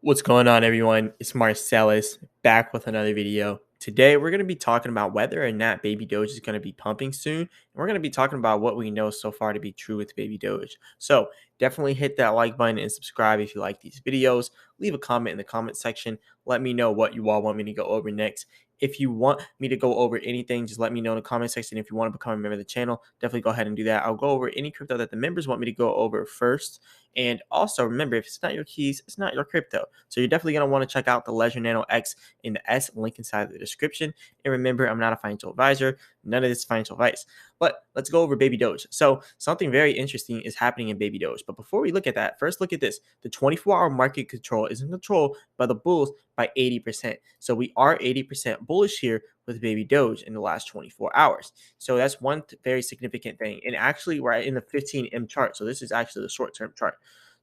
What's going on, everyone? It's Marcellus back with another video. Today, we're going to be talking about whether or not Baby Doge is going to be pumping soon. And we're going to be talking about what we know so far to be true with Baby Doge. So, definitely hit that like button and subscribe if you like these videos. Leave a comment in the comment section. Let me know what you all want me to go over next. If you want me to go over anything, just let me know in the comment section. If you want to become a member of the channel, definitely go ahead and do that. I'll go over any crypto that the members want me to go over first. And also remember, if it's not your keys, it's not your crypto. So you're definitely going to want to check out the Ledger Nano X in the S link inside the description. And remember, I'm not a financial advisor. None of this is financial advice. But let's go over Baby Doge. So something very interesting is happening in Baby Doge. But before we look at that, first look at this. The 24-hour market control is in control by the bulls by 80%. So we are 80% bullish here with Baby Doge in the last 24 hours. So that's one very significant thing. And actually, we're in the 15M chart. So this is actually the short-term chart.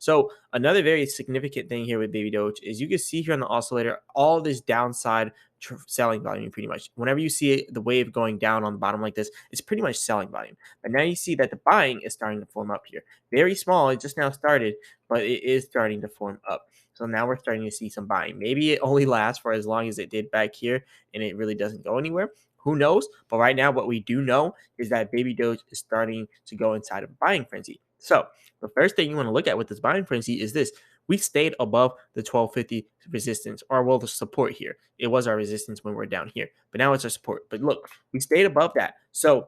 So another very significant thing here with Baby Doge is you can see here on the oscillator all this downside selling volume pretty much. Whenever you see the wave going down on the bottom like this, it's pretty much selling volume. But now you see that the buying is starting to form up here. Very small, it just now started, but it is starting to form up. So now we're starting to see some buying. Maybe it only lasts for as long as it did back here and it really doesn't go anywhere. Who knows? But right now, what we do know is that Baby Doge is starting to go inside of a buying frenzy. So the first thing you want to look at with this buying frenzy is this. We stayed above the 1250 resistance, or well, the support here. It was our resistance when we're down here, but now it's our support. But look, we stayed above that. So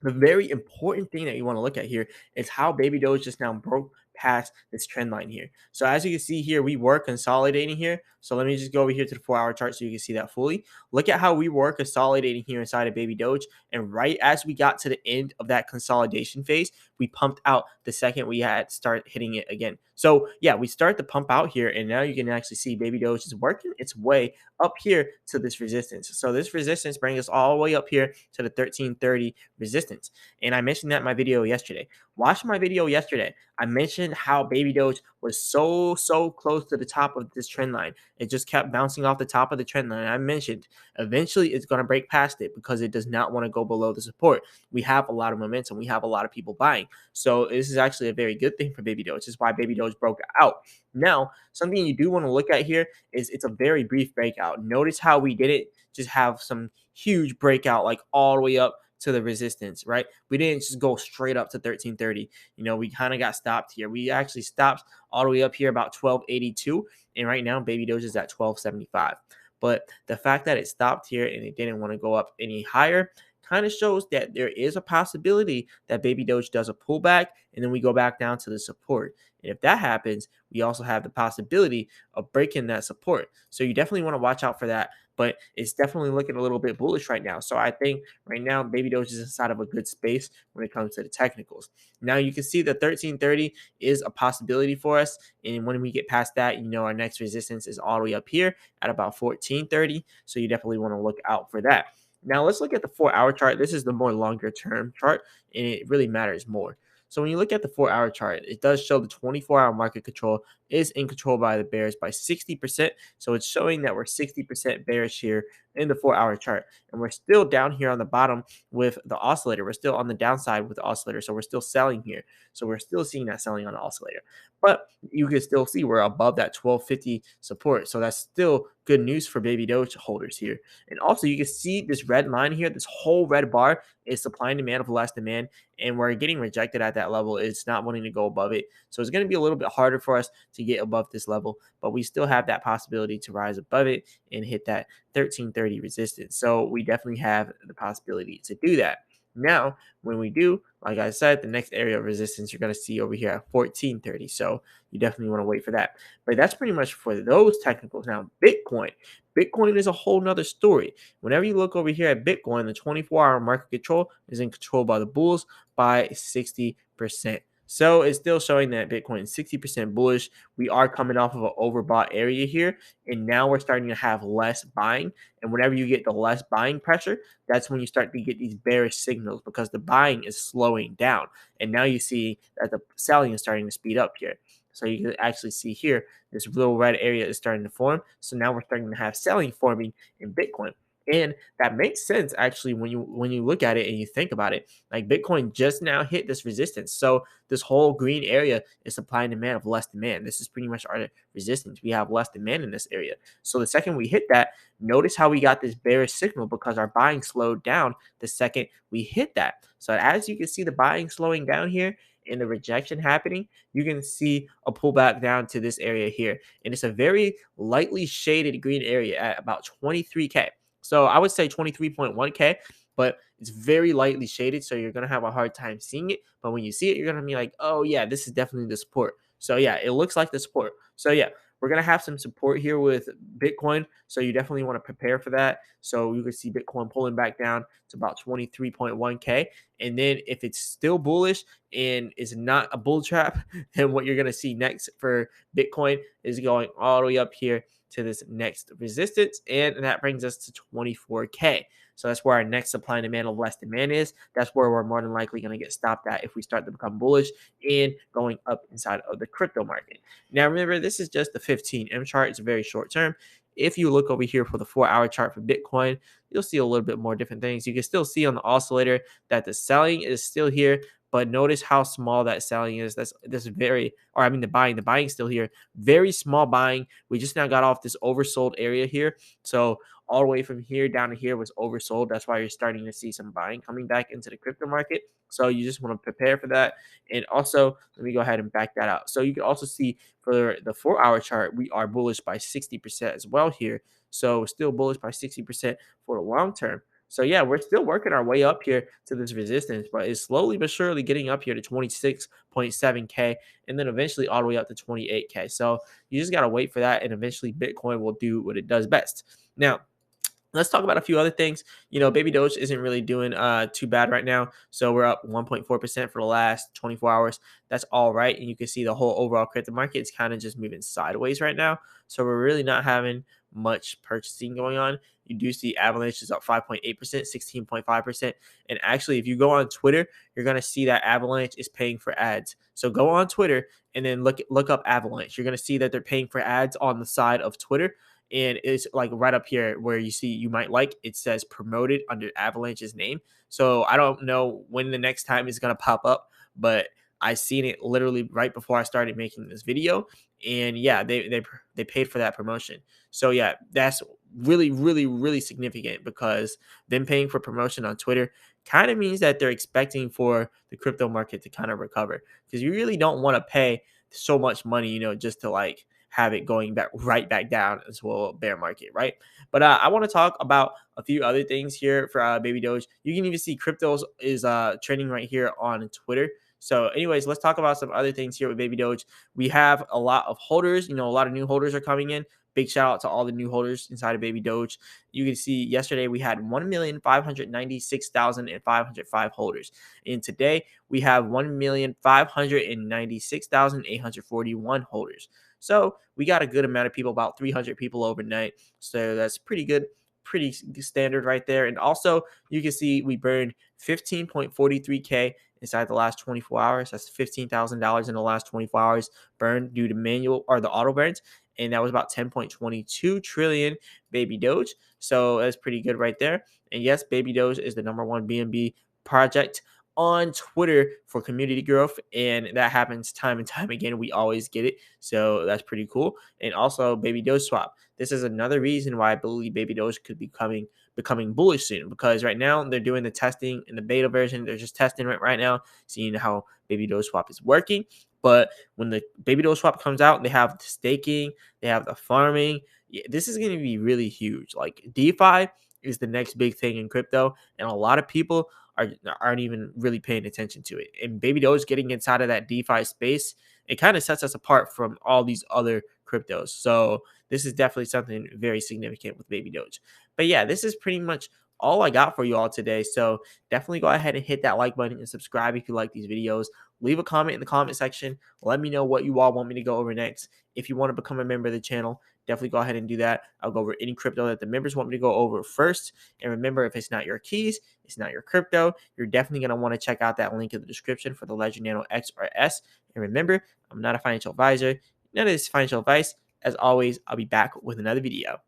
the very important thing that you want to look at here is how Baby Doge just now broke past this trend line here. So as you can see here, we were consolidating here. So let me just go over here to the 4-hour chart so you can see that fully. Look at how we were consolidating here inside of Baby Doge. And right as we got to the end of that consolidation phase, we pumped out the second we had start hitting it again. So yeah, we start to pump out here, and now you can actually see Baby Doge is working its way up here to this resistance. So this resistance brings us all the way up here to the 1330 resistance. And I mentioned that in my video yesterday. Watch my video yesterday. I mentioned how Baby Doge was so close to the top of this trend line. It just kept bouncing off the top of the trend line. I mentioned eventually it's going to break past it because it does not want to go below the support. We have a lot of momentum. We have a lot of people buying. So this is actually a very good thing for Baby Doge. This is why Baby Doge broke out. Now, something you do want to look at here is it's a very brief breakout. Notice how we didn't just have some huge breakout like all the way up to the resistance, right? We didn't just go straight up to 1330. We kind of got stopped here. We actually stopped all the way up here about 1282. And right now, Baby Doge is at 1275. But the fact that it stopped here and it didn't want to go up any higher kind of shows that there is a possibility that Baby Doge does a pullback and then we go back down to the support. And if that happens, we also have the possibility of breaking that support. So you definitely want to watch out for that. But it's definitely looking a little bit bullish right now. So I think right now, Baby Doge is inside of a good space when it comes to the technicals. Now you can see the 1330 is a possibility for us. And when we get past that, our next resistance is all the way up here at about 1430. So you definitely want to look out for that. Now let's look at the 4-hour chart. This is the more longer term chart, and it really matters more. So when you look at the 4-hour chart, it does show the 24-hour market control is in control by the bears by 60%. So it's showing that we're 60% bearish here in the 4-hour chart. And we're still down here on the bottom with the oscillator. We're still on the downside with the oscillator. So we're still selling here. So we're still seeing that selling on the oscillator. But you can still see we're above that 1250 support. So that's still good news for Baby Doge holders here. And also you can see this red line here, this whole red bar is supply and demand of less demand. And we're getting rejected at that level. It's not wanting to go above it. So it's going to be a little bit harder for us to get above this level, but we still have that possibility to rise above it and hit that 1330 resistance. So we definitely have the possibility to do that. Now, when we do, like I said, the next area of resistance you're going to see over here at 1430. So you definitely want to wait for that. But that's pretty much for those technicals. Now, Bitcoin is a whole nother story. Whenever you look over here at Bitcoin, the 24-hour market control is in control by the bulls by 60%. So it's still showing that Bitcoin is 60% bullish. We are coming off of an overbought area here, and now we're starting to have less buying. And whenever you get the less buying pressure, that's when you start to get these bearish signals because the buying is slowing down. And now you see that the selling is starting to speed up here. So you can actually see here, this little red area is starting to form. So now we're starting to have selling forming in Bitcoin. And that makes sense actually when you look at it and you think about it. Like Bitcoin just now hit this resistance. So this whole green area is supply and demand of less demand. This is pretty much our resistance. We have less demand in this area. So the second we hit that, notice how we got this bearish signal because our buying slowed down the second we hit that. So as you can see the buying slowing down here and the rejection happening, you can see a pullback down to this area here. And it's a very lightly shaded green area at about 23K. So I would say 23.1K, but it's very lightly shaded. So you're going to have a hard time seeing it. But when you see it, you're going to be like, oh, yeah, this is definitely the support. So yeah, it looks like the support. So yeah, we're going to have some support here with Bitcoin. So you definitely want to prepare for that. So you can see Bitcoin pulling back down to about 23.1K. And then if it's still bullish and is not a bull trap, then what you're going to see next for Bitcoin is going all the way up here to this next resistance, and that brings us to 24K. So that's where our next supply and demand of less demand is. That's where we're more than likely going to get stopped at if we start to become bullish and going up inside of the crypto market. Now, remember, this is just the 15M chart. It's very short term. If you look over here for the 4-hour chart for Bitcoin, you'll see a little bit more different things. You can still see on the oscillator that the selling is still here, but notice how small that selling is. That's very, or I mean the buying still here. Very small buying. We just now got off this oversold area here. So all the way from here down to here was oversold. That's why you're starting to see some buying coming back into the crypto market. So you just want to prepare for that. And also, let me go ahead and back that out. So you can also see for the 4-hour chart, we are bullish by 60% as well here. So still bullish by 60% for the long term. So yeah, we're still working our way up here to this resistance, but it's slowly but surely getting up here to 26.7K and then eventually all the way up to 28K. So you just got to wait for that, and eventually Bitcoin will do what it does best. Now, let's talk about a few other things. Baby Doge isn't really doing too bad right now. So we're up 1.4% for the last 24 hours. That's all right. And you can see the whole overall crypto market is kind of just moving sideways right now. So we're really not having much purchasing going on. You do see Avalanche is up 5.8%, 16.5%. And actually, if you go on Twitter, you're going to see that Avalanche is paying for ads. So go on Twitter and then look up Avalanche. You're going to see that they're paying for ads on the side of Twitter, and it's like right up here where you might like it says promoted under Avalanche's name. So I don't know when the next time it's gonna pop up, but I seen it literally right before I started making this video, and yeah, they paid for that promotion. So yeah, that's really really really significant because them paying for promotion on Twitter kind of means that they're expecting for the crypto market to kind of recover, because you really don't want to pay so much money, just to like have it going back right back down into a bear market, right? But I want to talk about a few other things here for Baby Doge. You can even see cryptos is trending right here on Twitter. So, anyways, let's talk about some other things here with Baby Doge. We have a lot of holders. A lot of new holders are coming in. Big shout out to all the new holders inside of Baby Doge. You can see yesterday we had 1,596,505 holders. And today we have 1,596,841 holders. So we got a good amount of people, about 300 people overnight. So that's pretty good, pretty standard right there. And also you can see we burned 15.43K inside the last 24 hours. That's $15,000 in the last 24 hours burned due to manual or the auto burns. And that was about 10.22 trillion Baby Doge. So that's pretty good right there. And yes, Baby Doge is the #1 BNB project on Twitter for community growth, and that happens time and time again. We always get it, so that's pretty cool. And also Baby Doge swap. This is another reason why I believe Baby Doge could be becoming bullish soon, because right now they're doing the testing in the beta version. They're just testing it right now, seeing how Baby Doge swap is working. But when the Baby Doge swap comes out, they have the staking, they have the farming. Yeah, this is going to be really huge. Like DeFi is the next big thing in crypto, and a lot of people aren't even really paying attention to it. And Baby Doge getting inside of that DeFi space, it kind of sets us apart from all these other cryptos. So this is definitely something very significant with Baby Doge. But yeah, this is pretty much all I got for you all today. So definitely go ahead and hit that like button and subscribe if you like these videos. Leave a comment in the comment section. Let me know what you all want me to go over next. If you want to become a member of the channel, definitely go ahead and do that. I'll go over any crypto that the members want me to go over first. And remember, if it's not your keys, it's not your crypto, you're definitely going to want to check out that link in the description for the Ledger Nano X or S. And remember, I'm not a financial advisor. None of this is financial advice. As always, I'll be back with another video.